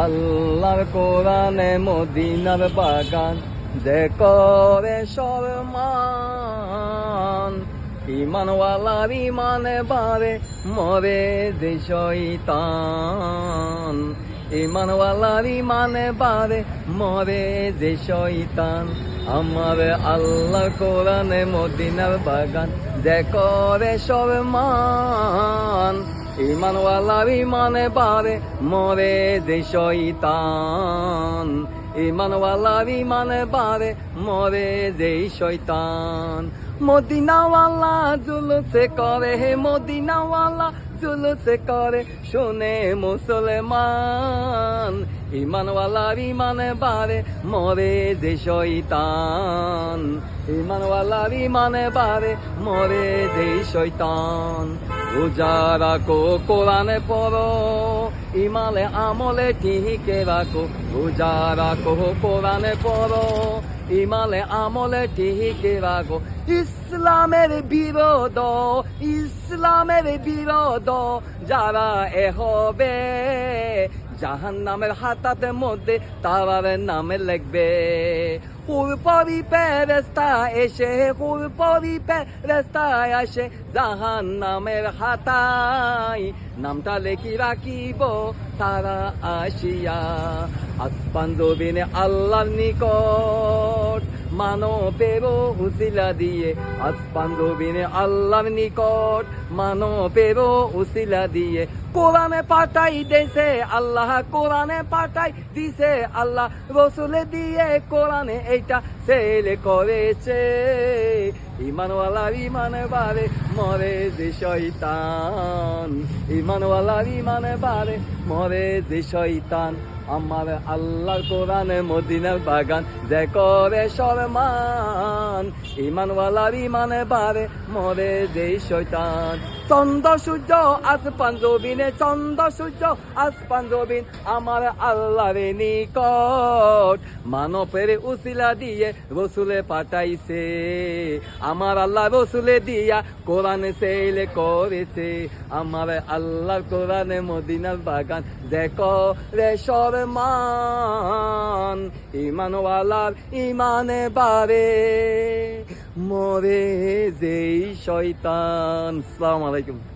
আল্লাহর কোরআনে মদিনার বাগান যে করে সম্মান, ইমানওয়ালার ইমানে বাড়ে মরে যে শয়তান, ইমানওয়ালার ইমানে বাড়ে মরে যে শয়তান। আমার আল্লাহর কোরআনে মদিনার বাগান যে করে সম্মান, ইমানওয়ালার ইমানে বাড়ে মরে যে শয়তান, ইমানওয়ালার ইমানে বাড়ে মরে যে শয়তান। মদিনাওয়ালা জুলুসে করে, হে মদিনাওয়ালা জুলুসে করে শুনে মুসলমান, ইমানওয়ালার ইমানে বাড়ে মরে যে শয়তান, ইমানওয়ালার ইমানে বাড়ে মরে যে শয়তান। রোজা রাখো কোরআনে পড়ো, ইমানে আমলে টিকে রাখো। রোজা রাখো কোরআনে পড়ো, ইমানে আমলে টিকে রাখো। ইসলামের বিরোধ, ইসলামের বিরোধ যারা এ হবে, জাহান্নামের হাতাতে মধ্যে তারার নামে লিখবে। হুরপরি ফেরেশতা এসে, হুরপরি ফেরেশতা আসে জাহান্নামের হাতায় নামটা লেখি রাখিব তারা আসিয়া। আসমান জমিনে আল্লাহর নিকট মানবের উসিলা দিয়ে, আসমান জমিনে আল্লাহর নিকট মানবের উসিলা দিয়ে কোরআনে পাঠাই দিয়েছে আল্লাহ, কোরআনে পাঠাই দিছে আল্লাহ। রসুলে দিয়ে কোরআনে এইটা ছেলে করেছে, ইমানওয়ালার ইমানে বাড়ে মরে যে শয়তান, ইমানওয়ালার ইমানে বাড়ে মরে যে শয়তান। আমার আল্লাহর কোরআনে মদিনার বাগান যে করে সম্মান, ইমানওয়ালার ইমানে বাড়ে মরে যে শয়তান। চন্দ্র সূর্য আসমান জমিনে, চন্দ্র সূর্য আসমান জমিন আমার আল্লাহর নিকট মানবের উসিলা দিয়ে রসুলে পাঠাইছে। আমার আল্লাহ রসুলে দিয়া কোরআনে সেলে করেছে। আমার আল্লাহর কোরআনে মদিনার বাগান যে করে সম্মান, ইমানওয়ালার ইমানে বাড়ে মরে যেই শয়তান। আসসালামু আলাইকুম।